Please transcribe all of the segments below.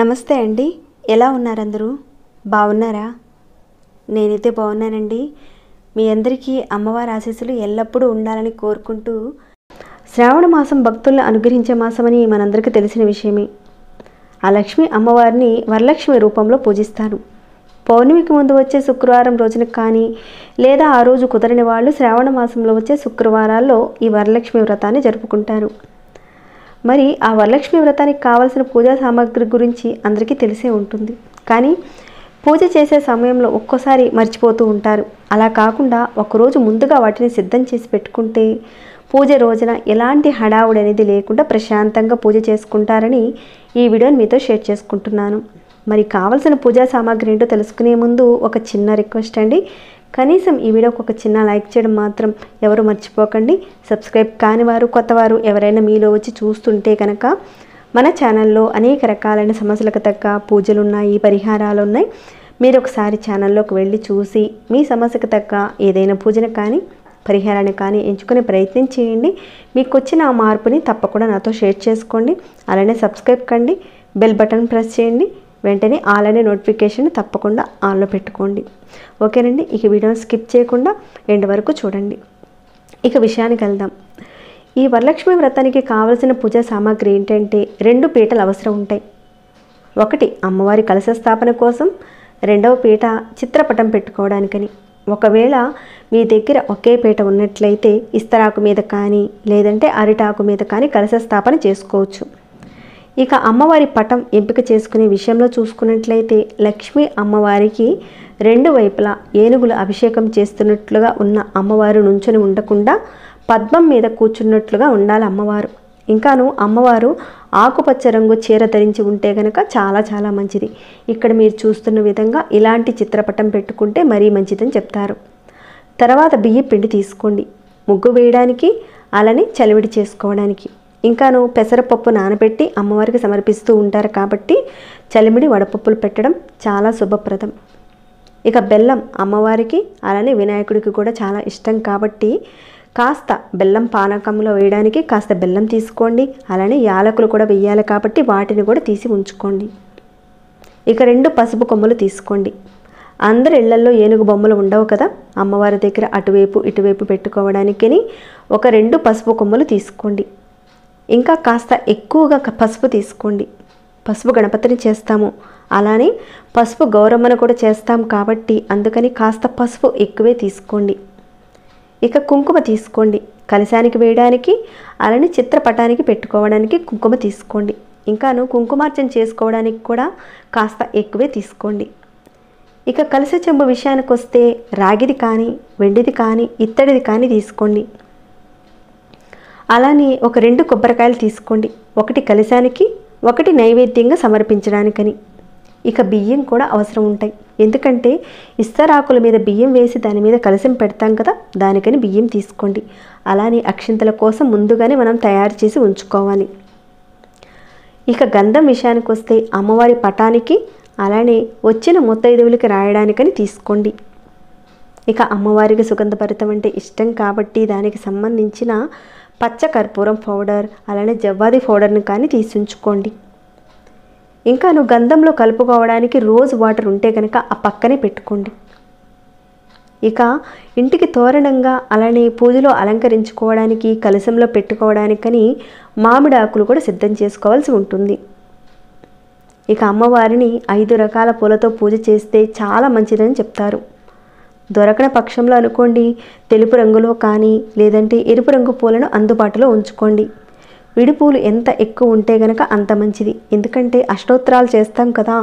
నమస్తే అండి. ఎలా ఉన్నారు అందరూ? బాగున్నారా? నేనైతే బాగున్నానండి. మీ అందరికీ అమ్మవారి ఆశీస్సులు ఎల్లప్పుడూ ఉండాలని కోరుకుంటూ, శ్రావణ మాసం భక్తులను అనుగ్రహించే మాసమని మనందరికీ తెలిసిన విషయమే. ఆ లక్ష్మి అమ్మవారిని వరలక్ష్మి రూపంలో పూజిస్తారు. పౌర్ణమికి ముందు వచ్చే శుక్రవారం రోజున కానీ, లేదా ఆ రోజు కుదరని వాళ్ళు శ్రావణ మాసంలో వచ్చే శుక్రవారాల్లో ఈ వరలక్ష్మి వ్రతాన్ని జరుపుకుంటారు. మరి ఆ వరలక్ష్మి వ్రతానికి కావాల్సిన పూజా సామాగ్రి గురించి అందరికీ తెలిసే ఉంటుంది. కానీ పూజ చేసే సమయంలో ఒక్కోసారి మర్చిపోతూ ఉంటారు. అలా కాకుండా ఒకరోజు ముందుగా వాటిని సిద్ధం చేసి పెట్టుకుంటే పూజ రోజున ఎలాంటి హడావుడి అనేది లేకుండా ప్రశాంతంగా పూజ చేసుకుంటారని ఈ వీడియోని మీతో షేర్ చేసుకుంటున్నాను. మరి కావాల్సిన పూజా సామాగ్రి ఏంటో తెలుసుకునే ముందు ఒక చిన్న రిక్వెస్ట్ అండి. కనీసం ఈ వీడియోకి ఒక చిన్న లైక్ చేయడం మాత్రం ఎవరు మర్చిపోకండి. సబ్స్క్రైబ్ కాని వారు, కొత్తవారు ఎవరైనా మీలో వచ్చి చూస్తుంటే కనుక మన ఛానల్లో అనేక రకాలైన సమస్యలకు తగ్గ పూజలు ఉన్నాయి, పరిహారాలు ఉన్నాయి. మీరు ఒకసారి ఛానల్లోకి వెళ్ళి చూసి మీ సమస్యకు తగ్గ ఏదైనా పూజను కానీ పరిహారాన్ని కానీ ఎంచుకునే ప్రయత్నం చేయండి. మీకు వచ్చిన ఆ మార్పుని తప్పకుండా నాతో షేర్ చేసుకోండి. అలానే సబ్స్క్రైబ్ కండి, బెల్ బటన్ ప్రెస్ చేయండి. వెంటనే ఆల్ అనే నోటిఫికేషన్ తప్పకుండా ఆన్లో పెట్టుకోండి. ఓకేనండి. ఇక వీడియోని స్కిప్ చేయకుండా ఎండ్ వరకు చూడండి. ఇక విషయానికి వెళ్దాం. ఈ వరలక్ష్మి వ్రతానికి కావలసిన పూజా సామాగ్రి ఏంటంటే 2 పీటలు అవసరం ఉంటాయి. ఒకటి అమ్మవారి కలశ స్థాపన కోసం, రెండవ పీట చిత్రపటం పెట్టుకోవడానికని. ఒకవేళ మీ దగ్గర ఒకే పీట ఉన్నట్లయితే ఇస్తరాకు మీద కానీ లేదంటే అరిటాకు మీద కానీ కలశ స్థాపన చేసుకోవచ్చు. ఇక అమ్మవారి పటం ఎంపిక చేసుకునే విషయంలో చూసుకున్నట్లయితే లక్ష్మీ అమ్మవారికి 2 వైపులా ఏనుగులు అభిషేకం చేస్తున్నట్లుగా ఉన్న అమ్మవారు నుంచొని ఉండకుండా పద్మం మీద కూర్చున్నట్లుగా ఉండాలి అమ్మవారు. ఇంకాను అమ్మవారు ఆకుపచ్చ రంగు చీర ధరించి ఉంటే కనుక చాలా చాలా మంచిది. ఇక్కడ మీరు చూస్తున్న విధంగా ఇలాంటి చిత్రపటం పెట్టుకుంటే మరీ మంచిదని చెప్తారు. తర్వాత బియ్యం పిండి తీసుకోండి, ముగ్గు వేయడానికి అలానే చలివిడి చేసుకోవడానికి. ఇంకాను పెసరపప్పు నానబెట్టి అమ్మవారికి సమర్పిస్తూ ఉంటారు కాబట్టి చలిమిడి వడపప్పులు పెట్టడం చాలా శుభప్రదం. ఇక బెల్లం అమ్మవారికి అలానే వినాయకుడికి కూడా చాలా ఇష్టం కాబట్టి కాస్త బెల్లం పానకంలో వేయడానికి కాస్త బెల్లం తీసుకోండి. అలానే యాలకులు కూడా వేయాలి కాబట్టి వాటిని కూడా తీసి ఉంచుకోండి. ఇక 2 పసుపు కొమ్ములు తీసుకోండి. అందరి ఇళ్లల్లో ఏనుగు బొమ్మలు ఉండవు కదా, అమ్మవారి దగ్గర అటువైపు ఇటువైపు పెట్టుకోవడానికని ఒక 2 పసుపు కొమ్ములు తీసుకోండి. ఇంకా కాస్త ఎక్కువగా పసుపు తీసుకోండి. పసుపు గణపతిని చేస్తాము, అలానే పసుపు గౌరమ్మను కూడా చేస్తాం కాబట్టి అందుకని కాస్త పసుపు ఎక్కువే తీసుకోండి. ఇక కుంకుమ తీసుకోండి. కలశానికి వేయడానికి అలానే చిత్రపటానికి పెట్టుకోవడానికి కుంకుమ తీసుకోండి. ఇంకాను కుంకుమార్చన చేసుకోవడానికి కూడా కాస్త ఎక్కువే తీసుకోండి. ఇక కలశ చెంబు విషయానికి వస్తే రాగిది కానీ వెండిది కానీ ఇత్తడిది కానీ తీసుకోండి. అలానే ఒక 2 కొబ్బరికాయలు తీసుకోండి. ఒకటి కలశానికి, ఒకటి నైవేద్యంగా సమర్పించడానికని. ఇక బియ్యం కూడా అవసరం ఉంటాయి. ఎందుకంటే ఇస్తరాకుల మీద బియ్యం వేసి దాని మీద కలశం పెడతాం కదా, దానికని బియ్యం తీసుకోండి. అలానే అక్షింతల కోసం ముందుగానే మనం తయారు చేసి ఉంచుకోవాలి. ఇక గంధం విషయానికి వస్తే అమ్మవారి పటానికి అలానే వచ్చిన ముత్తైదువులకి రాయడానికని తీసుకోండి. ఇక అమ్మవారికి సుగంధభరితం అంటే ఇష్టం కాబట్టి దానికి సంబంధించిన పచ్చ కర్పూరం పౌడర్ అలానే జవ్వాది పౌడర్ని కానీ తీసి ఉంచుకోండి. ఇంకాను గంధంలో కలుపుకోవడానికి రోజ్ వాటర్ ఉంటే కనుక ఆ పక్కనే పెట్టుకోండి. ఇక ఇంటికి తోరణంగా అలానే పూజలో అలంకరించుకోవడానికి కలశంలో పెట్టుకోవడానికని మామిడి ఆకులు కూడా సిద్ధం చేసుకోవాల్సి ఉంటుంది. ఇక అమ్మవారిని 5 రకాల పూలతో పూజ చేస్తే చాలా మంచిదని చెప్తారు. దొరకని పక్షంలో అనుకోండి తెలుపు రంగులో కానీ లేదంటే ఎరుపు రంగు పూలను అందుబాటులో ఉంచుకోండి. విడి పూలు ఎంత ఎక్కువ ఉంటే గనక అంత మంచిది. ఎందుకంటే అష్టోత్తరాలు చేస్తాం కదా,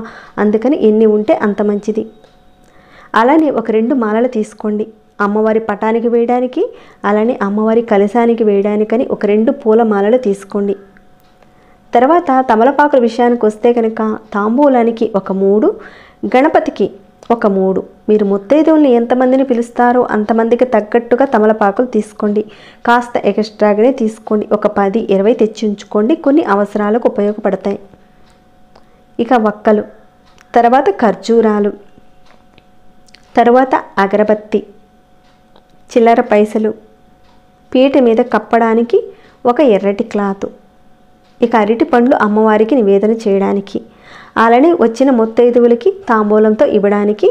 అందుకని ఎన్ని ఉంటే అంత మంచిది. అలానే ఒక 2 మాలలు తీసుకోండి. అమ్మవారి పటానికి వేయడానికి అలానే అమ్మవారి కలశానికి వేయడానికని ఒక 2 పూల మాలలు తీసుకోండి. తర్వాత తమలపాకుల విషయానికి వస్తే కనుక తాంబూలానికి ఒక 3, గణపతికి ఒక 3. మీరు ముత్తైదువుల్ని ఎంతమందిని పిలుస్తారో అంతమందికి తగ్గట్టుగా తమలపాకులు తీసుకోండి. కాస్త ఎక్స్ట్రాగానే తీసుకోండి. ఒక 10, 20 తెచ్చి ఉంచుకోండి. కొన్ని అవసరాలకు ఉపయోగపడతాయి. ఇక వక్కలు, తర్వాత ఖర్జూరాలు, తర్వాత అగరబత్తి, చిల్లర పైసలు, పీట మీద కప్పడానికి ఒక ఎర్రటి క్లాత్, ఇక అరటి పండ్లు అమ్మవారికి నివేదన చేయడానికి, అలానే వచ్చిన ముత్తైదువులకి తాంబూలంతో ఇవ్వడానికి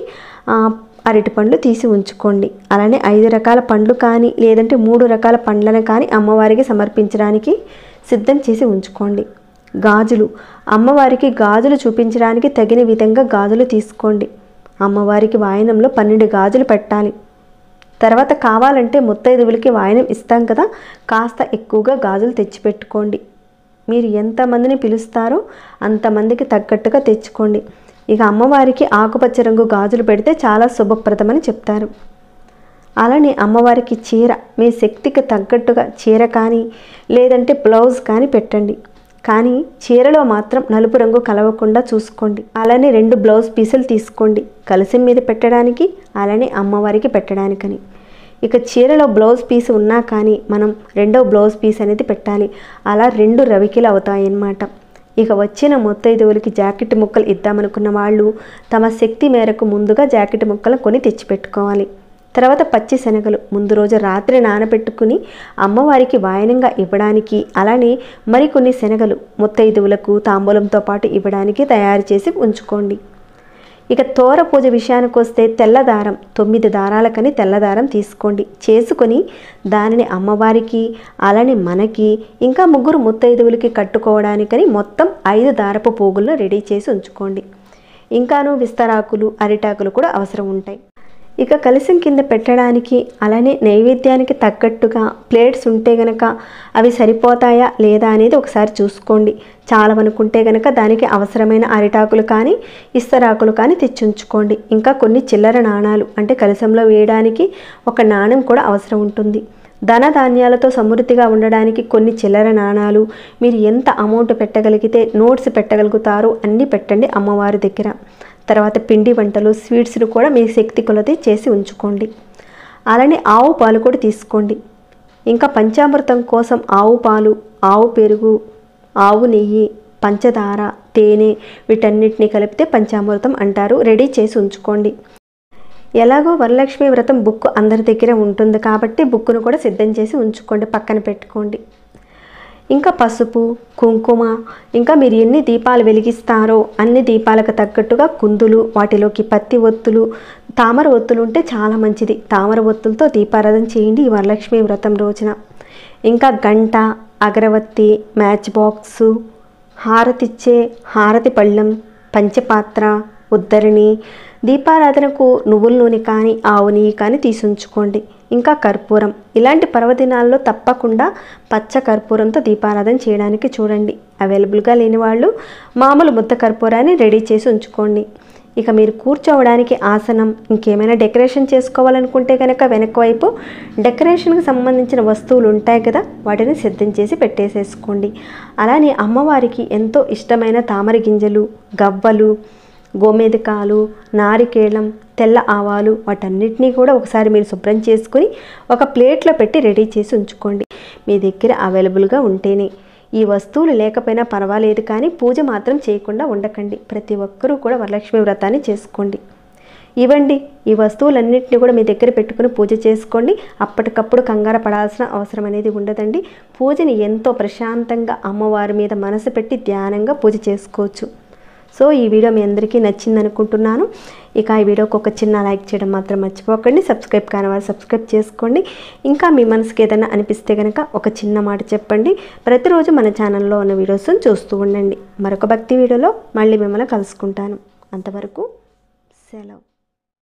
అరటిపండ్లు తీసి ఉంచుకోండి. అలానే 5 రకాల పండ్లు కానీ లేదంటే 3 రకాల పండ్లను కానీ అమ్మవారికి సమర్పించడానికి సిద్ధం చేసి ఉంచుకోండి. గాజులు, అమ్మవారికి గాజులు చూపించడానికి తగిన విధంగా గాజులు తీసుకోండి. అమ్మవారికి వాయనంలో 12 గాజులు పెట్టాలి. తర్వాత కావాలంటే ముత్తైదువులకి వాయనం ఇస్తాం కదా, కాస్త ఎక్కువగా గాజులు తెచ్చిపెట్టుకోండి. మీరు ఎంతమందిని పిలుస్తారో అంతమందికి తగ్గట్టుగా తెచ్చుకోండి. ఇక అమ్మవారికి ఆకుపచ్చ రంగు గాజులు పెడితే చాలా శుభప్రదమని చెప్తారు. అలానే అమ్మవారికి చీర, మీ శక్తికి తగ్గట్టుగా చీర కానీ లేదంటే బ్లౌజ్ కానీ పెట్టండి. కానీ చీరలో మాత్రం నలుపు రంగు కలవకుండా చూసుకోండి. అలానే 2 బ్లౌజ్ పీసులు తీసుకోండి, కలశం మీద పెట్టడానికి అలానే అమ్మవారికి పెట్టడానికని. ఇక చీరలో బ్లౌజ్ పీస్ ఉన్నా కానీ మనం 2వ బ్లౌజ్ పీస్ అనేది పెట్టాలి. అలా 2 రవికలు అవుతాయి అన్నమాట. ఇక వచ్చిన ముత్తైదువులకి జాకెట్ ముక్కలు ఇద్దామనుకున్న వాళ్ళు తమ శక్తి మేరకు ముందుగా జాకెట్ ముక్కలు కొని తెచ్చిపెట్టుకోవాలి. తర్వాత పచ్చి శనగలు ముందు రోజు రాత్రి నానబెట్టుకుని అమ్మవారికి వాయనంగా ఇవ్వడానికి, అలానే మరికొన్ని శనగలు ముత్తైదువులకు తాంబూలంతో పాటు ఇవ్వడానికి తయారు చేసి ఉంచుకోండి. ఇక తోర పూజ విషయానికి వస్తే తెల్లదారం 9 దారాలకని తెల్లదారం తీసుకోండి. చేసుకొని దానిని అమ్మవారికి అలానే మనకి ఇంకా 3 ముత్తైదువులకి కట్టుకోవడానికని మొత్తం 5 దారపు పోగులను రెడీ చేసి ఉంచుకోండి. ఇంకాను విస్తరాకులు అరిటాకులు కూడా అవసరం ఉంటాయి. ఇక కలశం కింద పెట్టడానికి అలానే నైవేద్యానికి తగ్గట్టుగా ప్లేట్స్ ఉంటే గనక అవి సరిపోతాయా లేదా అనేది ఒకసారి చూసుకోండి. చాలా అనుకుంటే గనక దానికి అవసరమైన అరిటాకులు కానీ ఇస్తరాకులు కానీ తెచ్చుంచుకోండి. ఇంకా కొన్ని చిల్లర నాణాలు అంటే కలశంలో వేయడానికి ఒక నాణెం కూడా అవసరం ఉంటుంది. ధనధాన్యాలతో సమృద్ధిగా ఉండడానికి కొన్ని చిల్లర నాణాలు, మీరు ఎంత అమౌంట్ పెట్టగలిగితే నోట్స్ పెట్టగలుగుతారో అన్నీ పెట్టండి అమ్మవారి దగ్గర. తర్వాత పిండి వంటలు స్వీట్స్ను కూడా మీ శక్తి కొలది చేసి ఉంచుకోండి. అలానే ఆవు పాలు కూడా తీసుకోండి. ఇంకా పంచామృతం కోసం ఆవు పాలు, ఆవు పెరుగు, ఆవు నెయ్యి, పంచదార, తేనె వీటన్నిటిని కలిపితే పంచామృతం అంటారు. రెడీ చేసి ఉంచుకోండి. ఎలాగో వరలక్ష్మి వ్రతం బుక్ అందరి దగ్గర ఉంటుంది కాబట్టి బుక్ను కూడా సిద్ధం చేసి ఉంచుకోండి, పక్కన పెట్టుకోండి. ఇంకా పసుపు, కుంకుమ, ఇంకా మీరు ఎన్ని దీపాలు వెలిగిస్తారో అన్ని దీపాలకు తగ్గట్టుగా కుందులు, వాటిలోకి పత్తి ఒత్తులు, తామర ఒత్తులు ఉంటే చాలా మంచిది. తామర ఒత్తులతో దీపారాధన చేయండి ఈ వరలక్ష్మి వ్రతం రోజున. ఇంకా గంట, అగరవత్తి, మ్యాచ్ బాక్సు, హారతిచ్చే హారతి పళ్ళెం, పంచపాత్ర, ఉద్దరిణి, దీపారాధనకు నువ్వుల నూనె కానీ ఆవు నెయ్యి కానీ తీసుంచుకోండి. ఇంకా కర్పూరం, ఇలాంటి పర్వదినాల్లో తప్పకుండా పచ్చ కర్పూరంతో దీపారాధన చేయడానికి చూడండి. అవైలబుల్గా లేని వాళ్ళు మామూలు ముద్ద కర్పూరాన్ని రెడీ చేసి ఉంచుకోండి. ఇక మీరు కూర్చోవడానికి ఆసనం, ఇంకేమైనా డెకరేషన్ చేసుకోవాలనుకుంటే కనుక వెనక వైపు డెకరేషన్కి సంబంధించిన వస్తువులు ఉంటాయి కదా, వాటిని సిద్ధం చేసి పెట్టేసేసుకోండి. అలానే అమ్మవారికి ఎంతో ఇష్టమైన తామర గింజలు, గవ్వలు, గోమేధికాలు, నారికేళం, తెల్ల ఆవాలు వాటన్నిటినీ కూడా ఒకసారి మీరు శుభ్రం చేసుకుని ఒక ప్లేట్లో పెట్టి రెడీ చేసి ఉంచుకోండి. మీ దగ్గర అవైలబుల్గా ఉంటేనే. ఈ వస్తువులు లేకపోయినా పర్వాలేదు కానీ పూజ మాత్రం చేయకుండా ఉండకండి. ప్రతి ఒక్కరూ కూడా వరలక్ష్మి వ్రతాన్ని చేసుకోండి. ఇవ్వండి, ఈ వస్తువులన్నింటినీ కూడా మీ దగ్గర పెట్టుకుని పూజ చేసుకోండి. అప్పటికప్పుడు కంగారు పడాల్సిన అవసరం అనేది ఉండదండి. పూజని ఎంతో ప్రశాంతంగా అమ్మవారి మీద మనసు పెట్టి ధ్యానంగా పూజ చేసుకోవచ్చు. సో ఈ వీడియో మీ అందరికీ నచ్చింది అనుకుంటున్నాను. ఇక ఈ వీడియోకి ఒక చిన్న లైక్ చేయడం మాత్రం మర్చిపోకండి. సబ్స్క్రైబ్ కాని వారు సబ్స్క్రైబ్ చేసుకోండి. ఇంకా మీ మనసుకి ఏదైనా అనిపిస్తే కనుక ఒక చిన్న మాట చెప్పండి. ప్రతిరోజు మన ఛానల్లో ఉన్న వీడియోస్ని చూస్తూ ఉండండి. మరొక భక్తి వీడియోలో మళ్ళీ మిమ్మల్ని కలుసుకుంటాను. అంతవరకు సెలవు.